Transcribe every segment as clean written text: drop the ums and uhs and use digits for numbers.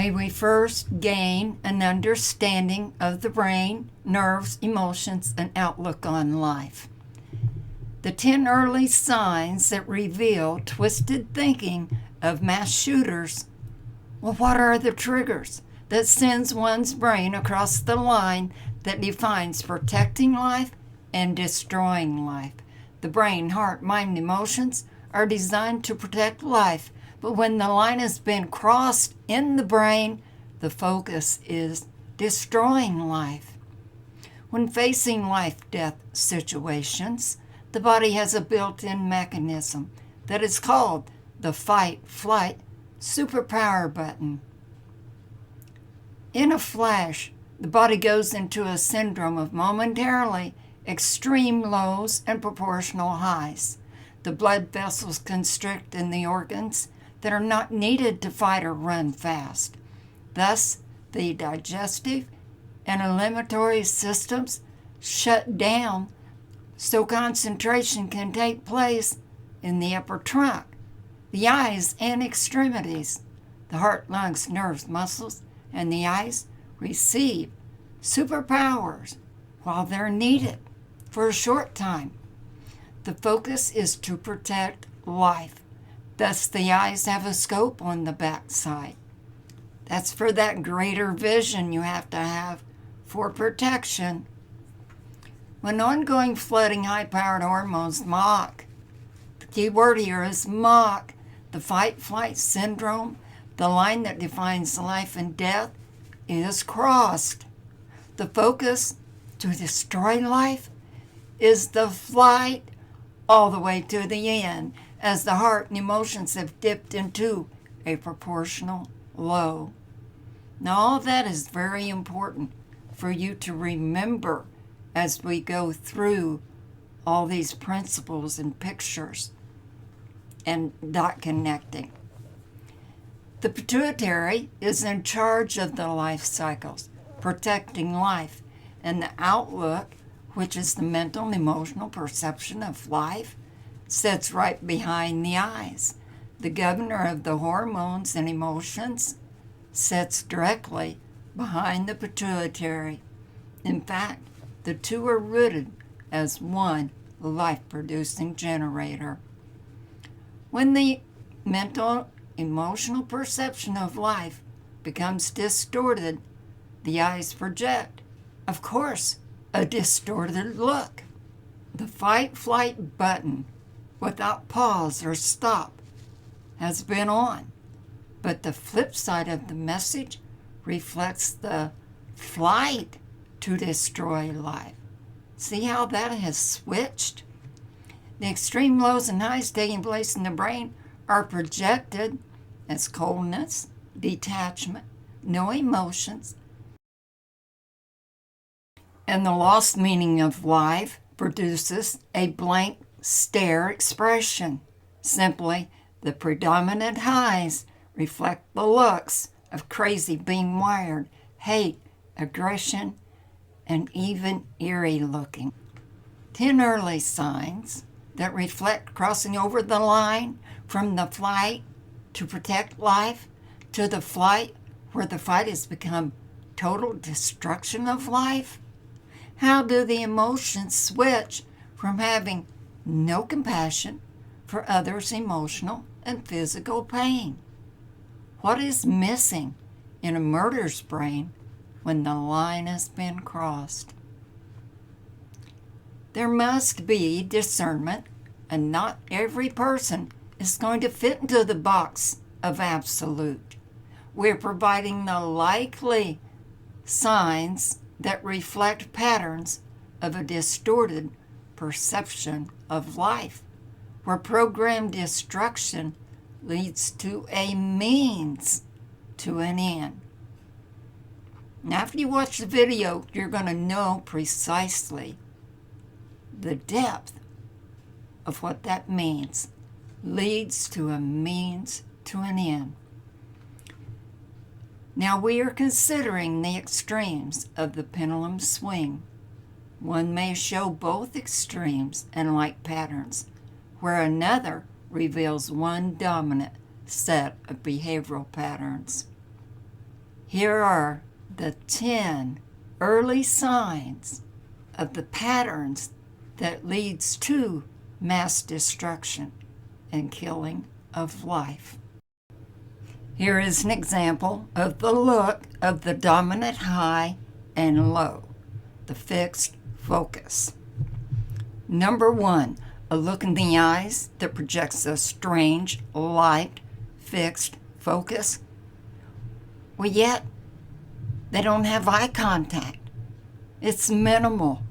may we first gain an understanding of the brain, nerves, emotions, and outlook on life. The 10 early signs that reveal twisted thinking of mass shooters. Well, what are the triggers that sends one's brain across the line that defines protecting life and destroying life? The brain, heart, mind, emotions are designed to protect life, but when the line has been crossed in the brain, the focus is destroying life. When facing life-death situations, the body has a built-in mechanism that is called the fight-flight superpower button. In a flash, the body goes into a syndrome of momentarily extreme lows and proportional highs. The blood vessels constrict in the organs that are not needed to fight or run fast. Thus, the digestive and eliminatory systems shut down so concentration can take place in the upper trunk, the eyes and extremities. The heart, lungs, nerves, muscles, and the eyes receive superpowers while they're needed for a short time. The focus is to protect life. Thus, the eyes have a scope on the backside. That's for that greater vision you have to have for protection. When ongoing flooding high-powered hormones mock, the key word here is mock, the fight-flight syndrome, the line that defines life and death, is crossed. The focus to destroy life is the flight all the way to the end, as the heart and emotions have dipped into a proportional low. Now, all that is very important for you to remember as we go through all these principles and pictures and dot connecting. The pituitary is in charge of the life cycles, protecting life, and the outlook, which is the mental and emotional perception of life, sits right behind the eyes. The governor of the hormones and emotions sits directly behind the pituitary. In fact, the two are rooted as one life-producing generator. When the mental, emotional perception of life becomes distorted, the eyes project, of course, a distorted look. The fight-flight button, without pause or stop, has been on, but the flip side of the message reflects the flight to destroy life. See how that has switched? The extreme lows and highs taking place in the brain are projected as coldness, detachment, no emotions, and the lost meaning of life produces a blank stare expression. Simply, the predominant highs reflect the looks of crazy being wired, hate, aggression, and even eerie looking. 10 early signs that reflect crossing over the line from the flight to protect life to the flight where the fight has become total destruction of life. How do the emotions switch from having no compassion for others' emotional and physical pain? What is missing in a murderer's brain when the line has been crossed? There must be discernment, and not every person is going to fit into the box of absolute. We're providing the likely signs that reflect patterns of a distorted perception of life, where programmed destruction leads to a means to an end. Now, after you watch the video, you're going to know precisely the depth of what that means. Leads to a means to an end. Now we are considering the extremes of the pendulum swing. One may show both extremes and like patterns, where another reveals one dominant set of behavioral patterns. Here are the 10 early signs of the patterns that leads to mass destruction and killing of life. Here is an example of the look of the dominant high and low, the fixed focus. Number 1, a look in the eyes that projects a strange, light, fixed focus. Well, yet they don't have eye contact. It's minimal.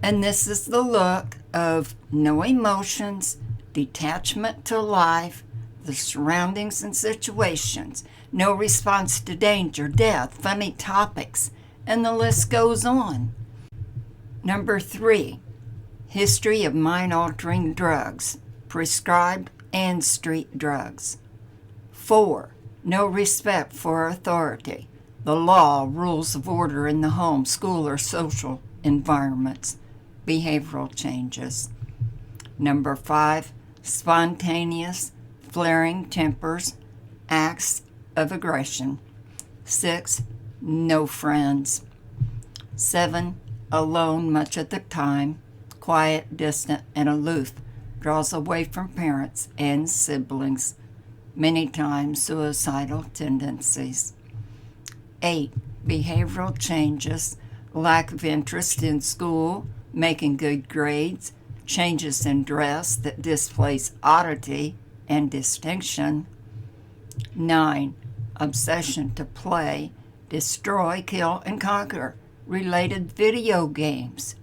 And this is the look of no emotions, detachment to life, the surroundings and situations, no response to danger, death, funny topics, and the list goes on. Number 3, history of mind-altering drugs, prescribed and street drugs. 4, no respect for authority, the law, rules of order in the home, school, or social environments, behavioral changes. Number 5, spontaneous, flaring tempers, acts of aggression. 6, no friends. 7, alone much of the time, quiet, distant, and aloof, draws away from parents and siblings, many times suicidal tendencies. 8, behavioral changes, lack of interest in school, making good grades, changes in dress that displays oddity and distinction. 9, obsession to play, destroy, kill, and conquer, related video games.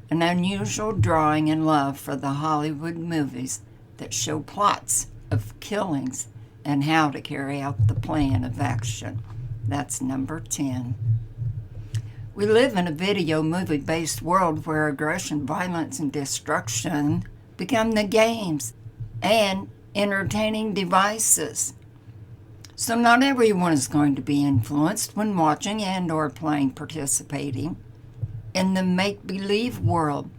An unusual drawing and love for the Hollywood movies that show plots of killings and how to carry out the plan of action. That's number 10. We live in a video movie-based world where aggression, violence, and destruction become the games and entertaining devices. So not everyone is going to be influenced when watching and or participating in the make-believe world.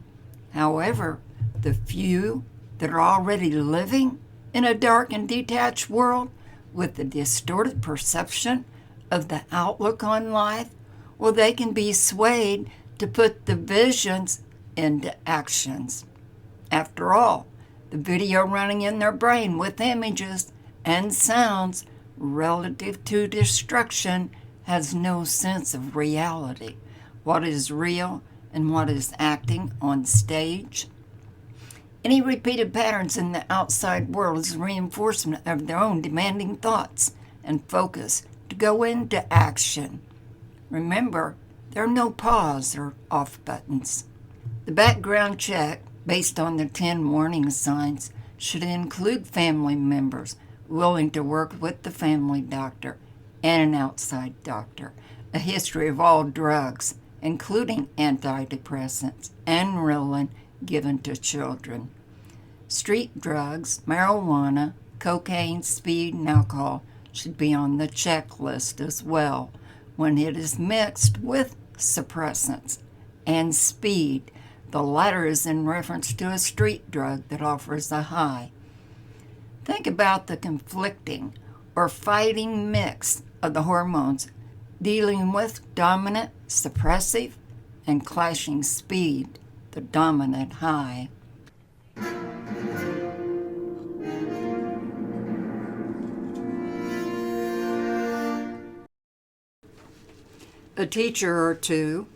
However, the few that are already living in a dark and detached world with a distorted perception of the outlook on life, well, they can be swayed to put the visions into actions. After all, the video running in their brain with images and sounds relative to destruction has no sense of reality. What is real and what is acting on stage. Any repeated patterns in the outside world is reinforcement of their own demanding thoughts and focus to go into action. Remember, there are no pause or off buttons. The background check, based on the 10 warning signs, should include family members willing to work with the family doctor and an outside doctor, a history of all drugs, including antidepressants and Ritalin given to children. Street drugs, marijuana, cocaine, speed, and alcohol should be on the checklist as well when it is mixed with suppressants and speed. The latter is in reference to a street drug that offers a high. Think about the conflicting or fighting mix of the hormones dealing with dominant, suppressive, and clashing speed, the dominant high. A teacher or two,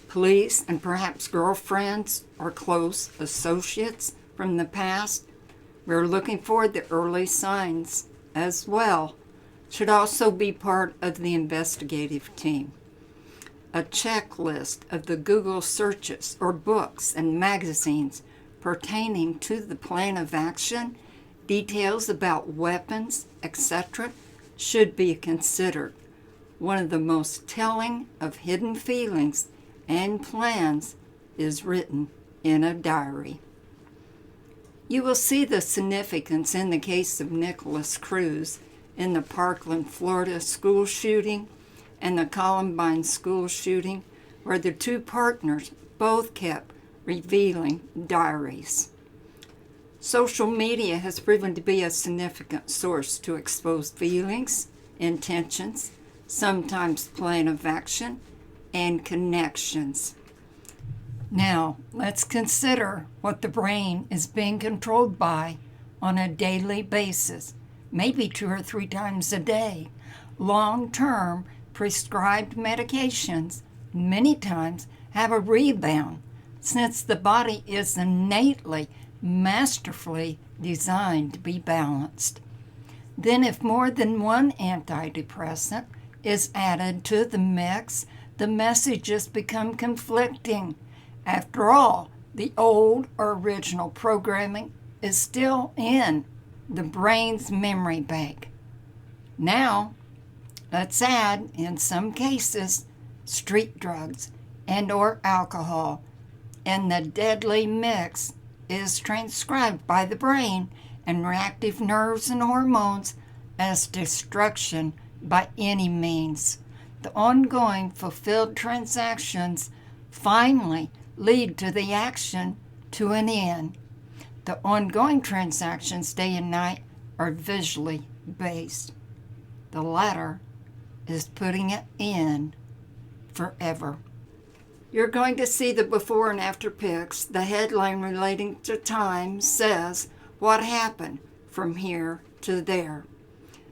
police, and perhaps girlfriends or close associates from the past, we're looking for the early signs as well, should also be part of the investigative team. A checklist of the Google searches or books and magazines pertaining to the plan of action, details about weapons, etc., should be considered. One of the most telling of hidden feelings and plans is written in a diary. You will see the significance in the case of Nicholas Cruz in the Parkland, Florida school shooting and the Columbine school shooting, where the two partners both kept revealing diaries. Social media has proven to be a significant source to expose feelings intentions, sometimes plan of action, and connections. Now, let's consider what the brain is being controlled by on a daily basis, maybe 2 or 3 times a day. Long-term prescribed medications many times have a rebound since the body is innately, masterfully designed to be balanced. Then if more than one antidepressant is added to the mix, the messages become conflicting. After all, the old or original programming is still in the brain's memory bank. Now, let's add, in some cases, street drugs and or alcohol, and the deadly mix is transcribed by the brain and reactive nerves and hormones as destruction by any means. The ongoing fulfilled transactions finally lead to the action to an end. The ongoing transactions day and night are visually based. The latter is putting an end forever. You're going to see the before and after pics. The headline relating to time says, "What happened from here to there?"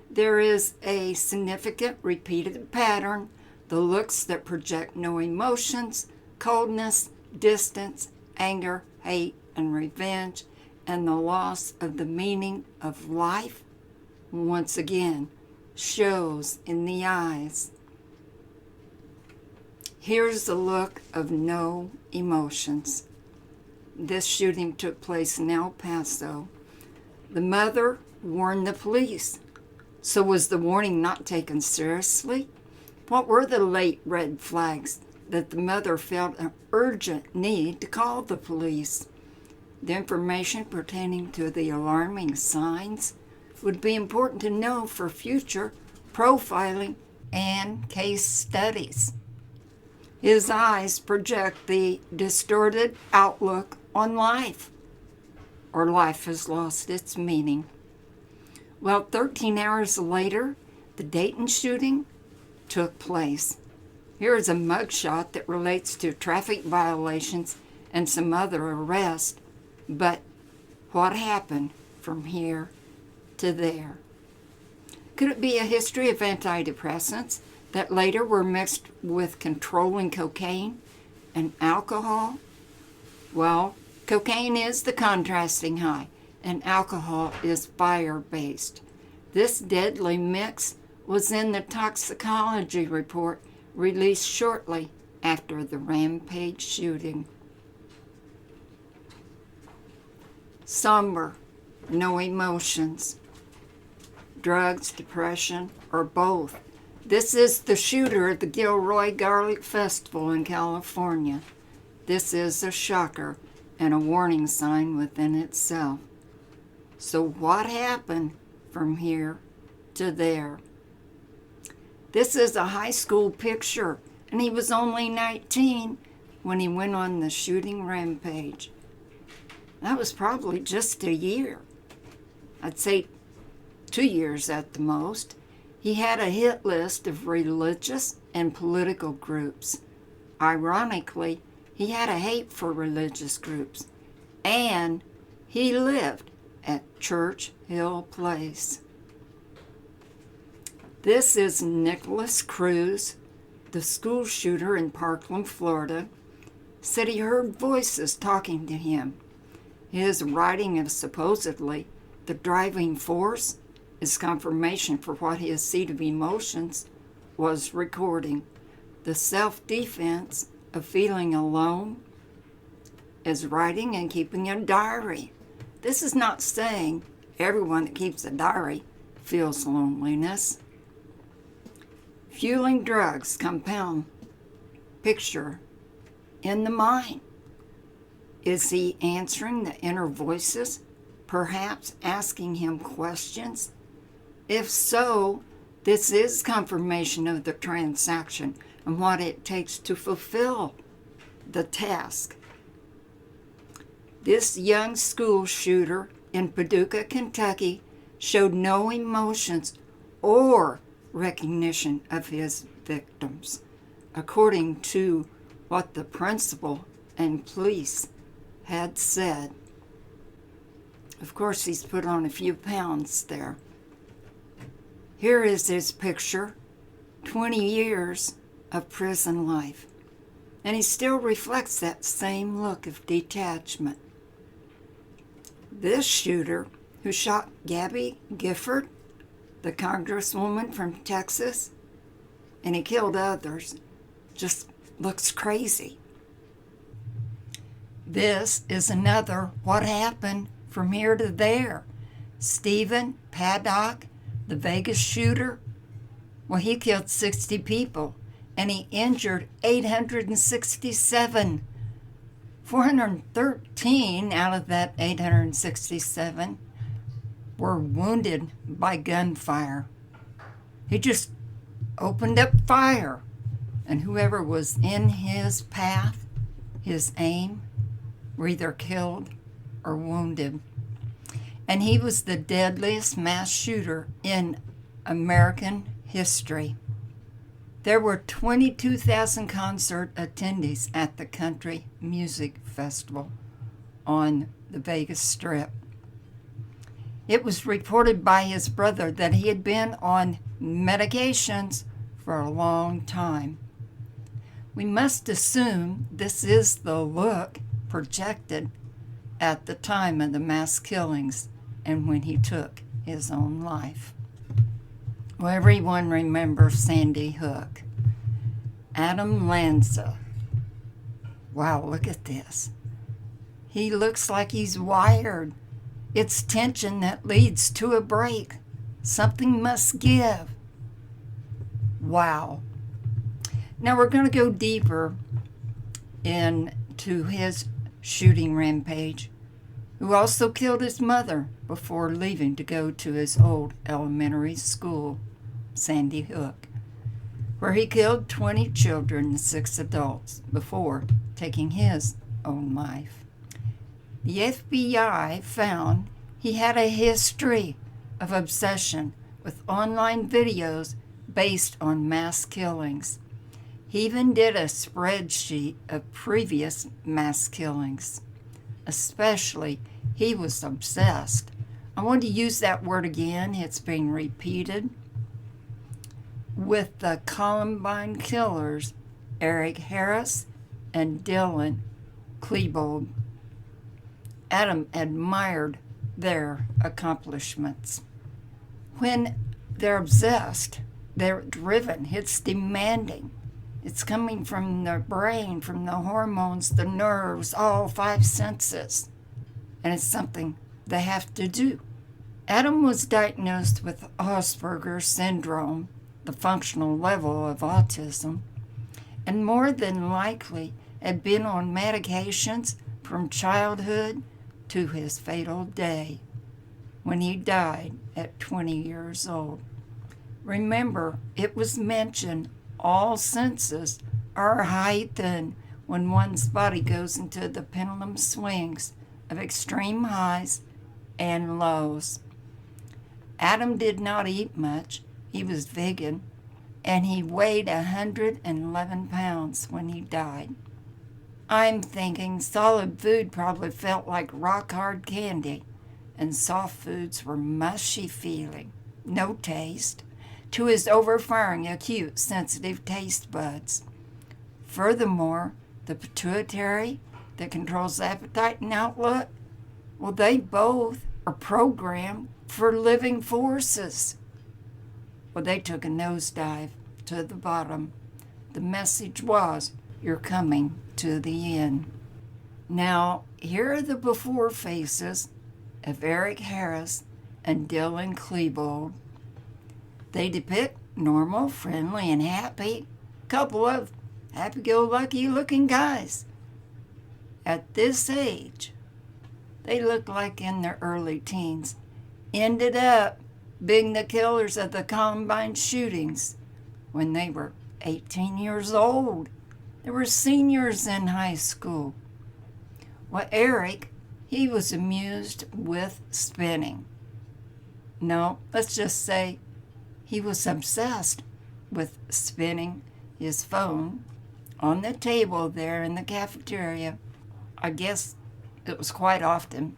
There is a significant repeated pattern, the looks that project no emotions, coldness, distance, anger, hate, and revenge, and the loss of the meaning of life, once again, shows in the eyes. Here's the look of no emotions. This shooting took place in El Paso. The mother warned the police. So was the warning not taken seriously? What were the late red flags that the mother felt an urgent need to call the police? The information pertaining to the alarming signs would be important to know for future profiling and case studies. His eyes project the distorted outlook on life, or life has lost its meaning. Well, 13 hours later, the Dayton shooting took place. Here is a mugshot that relates to traffic violations and some other arrests, but what happened from here to there? Could it be a history of antidepressants that later were mixed with controlling cocaine and alcohol? Well, cocaine is the contrasting high, and alcohol is fire-based. This deadly mix was in the toxicology report released shortly after the Rampage shooting. Somber, no emotions. Drugs, depression, or both. This is the shooter at the Gilroy Garlic Festival in California. This is a shocker and a warning sign within itself. So what happened from here to there? This is a high school picture, and he was only 19 when he went on the shooting rampage. That was probably just a year. I'd say 2 years at the most. He had a hit list of religious and political groups. Ironically, he had a hate for religious groups, and he lived at Church Hill Place. This is Nicholas Cruz, the school shooter in Parkland, Florida, said he heard voices talking to him. His writing of supposedly the driving force is confirmation for what his seat of emotions was recording. The self-defense of feeling alone is writing and keeping a diary. This is not saying everyone that keeps a diary feels loneliness. Fueling drugs compound picture in the mind. Is he answering the inner voices, perhaps asking him questions? If so, this is confirmation of the transaction and what it takes to fulfill the task. This young school shooter in Paducah, Kentucky, showed no emotions or recognition of his victims, according to what the principal and police had said. Of course, he's put on a few pounds there. Here is his picture, 20 years of prison life. And he still reflects that same look of detachment. This shooter, who shot Gabby Gifford, the congresswoman from Texas, and he killed others, just looks crazy. This is another what happened from here to there. Stephen Paddock, the Vegas shooter, well, he killed 60 people and he injured 867. 413 out of that 867 were wounded by gunfire. He just opened up fire, and whoever was in his path, his aim, were either killed or wounded. And he was the deadliest mass shooter in American history. There were 22,000 concert attendees at the Country Music Festival on the Vegas Strip. It was reported by his brother that he had been on medications for a long time. We must assume this is the look projected at the time of the mass killings and when he took his own life. Well, everyone remembers Sandy Hook. Adam Lanza. Wow, look at this. He looks like he's wired. It's tension that leads to a break. Something must give. Wow. Now we're going to go deeper into his shooting rampage, who also killed his mother before leaving to go to his old elementary school, Sandy Hook, where he killed 20 children and 6 adults before taking his own life. The FBI found he had a history of obsession with online videos based on mass killings. He even did a spreadsheet of previous mass killings. Especially, he was obsessed. I want to use that word again. It's being repeated. With the Columbine killers, Eric Harris and Dylan Klebold. Adam admired their accomplishments. When they're obsessed, they're driven, it's demanding. It's coming from their brain, from the hormones, the nerves, all 5 senses. And it's something they have to do. Adam was diagnosed with Asperger's syndrome, the functional level of autism, and more than likely had been on medications from childhood to his fatal day, when he died at 20 years old. Remember, it was mentioned all senses are heightened when one's body goes into the pendulum swings of extreme highs and lows. Adam did not eat much. He was vegan, and he weighed 111 pounds when he died. I'm thinking solid food probably felt like rock-hard candy, and soft foods were mushy feeling, no taste, to his overfiring acute sensitive taste buds. Furthermore, the pituitary that controls appetite and outlook, well, they both are programmed for living forces. Well, they took a nosedive to the bottom. The message was, you're coming to the end. Now, here are the before faces of Eric Harris and Dylan Klebold. They depict normal, friendly, and happy couple of happy-go-lucky looking guys. At this age, they look like in their early teens, ended up being the killers of the Columbine shootings when they were 18 years old. They were seniors in high school. Well, Eric, he was amused with spinning. No, let's just say he was obsessed with spinning his phone on the table there in the cafeteria. I guess it was quite often.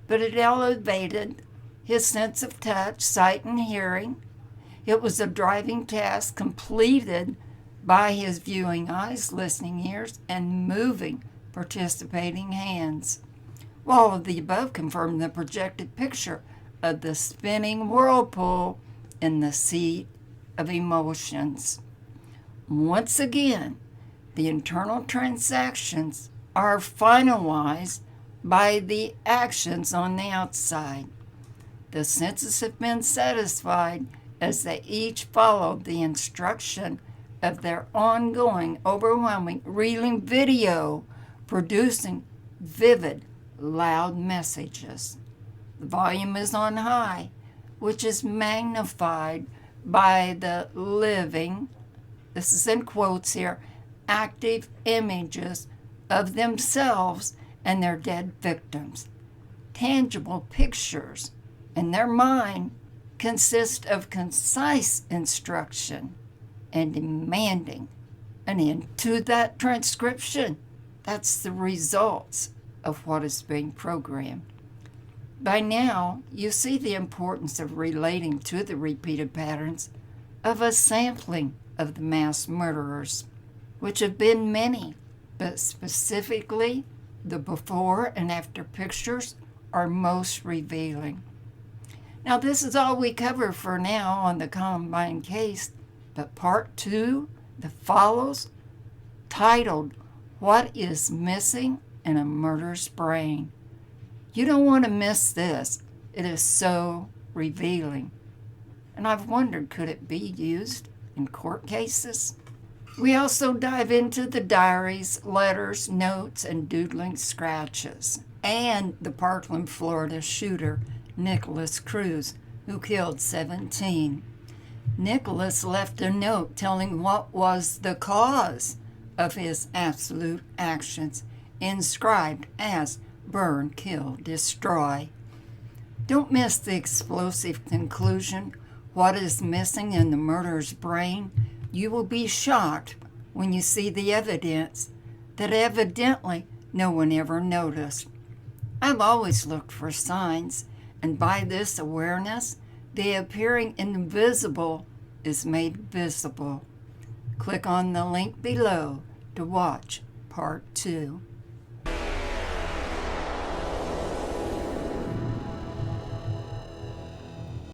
But it elevated his sense of touch, sight, and hearing. It was a driving task completed by his viewing eyes, listening ears, and moving, participating hands. All of the above confirmed the projected picture of the spinning whirlpool in the seat of emotions. Once again, the internal transactions are finalized by the actions on the outside. The senses have been satisfied as they each followed the instruction of their ongoing, overwhelming, reeling video, producing vivid, loud messages. The volume is on high, which is magnified by the living, this is in quotes here, active images of themselves and their dead victims. Tangible pictures in their mind consist of concise instruction and demanding an end to that transcription. That's the results of what is being programmed. By now, you see the importance of relating to the repeated patterns of a sampling of the mass murderers, which have been many, but specifically the before and after pictures are most revealing. Now, this is all we cover for now on the Columbine case, but part 2 that follows, titled, What is Missing in a Murderer's Brain? You don't want to miss this. It is so revealing. And I've wondered, could it be used in court cases? We also dive into the diaries, letters, notes, and doodling scratches, and the Parkland, Florida shooter, Nicholas Cruz, who killed 17. Nicholas left a note telling what was the cause of his absolute actions, inscribed as burn, kill, destroy. Don't miss the explosive conclusion, what is missing in the murderer's brain. You will be shocked when you see the evidence that evidently no one ever noticed. I've always looked for signs, and by this awareness, the appearing invisible is made visible. Click on the link below to watch part 2.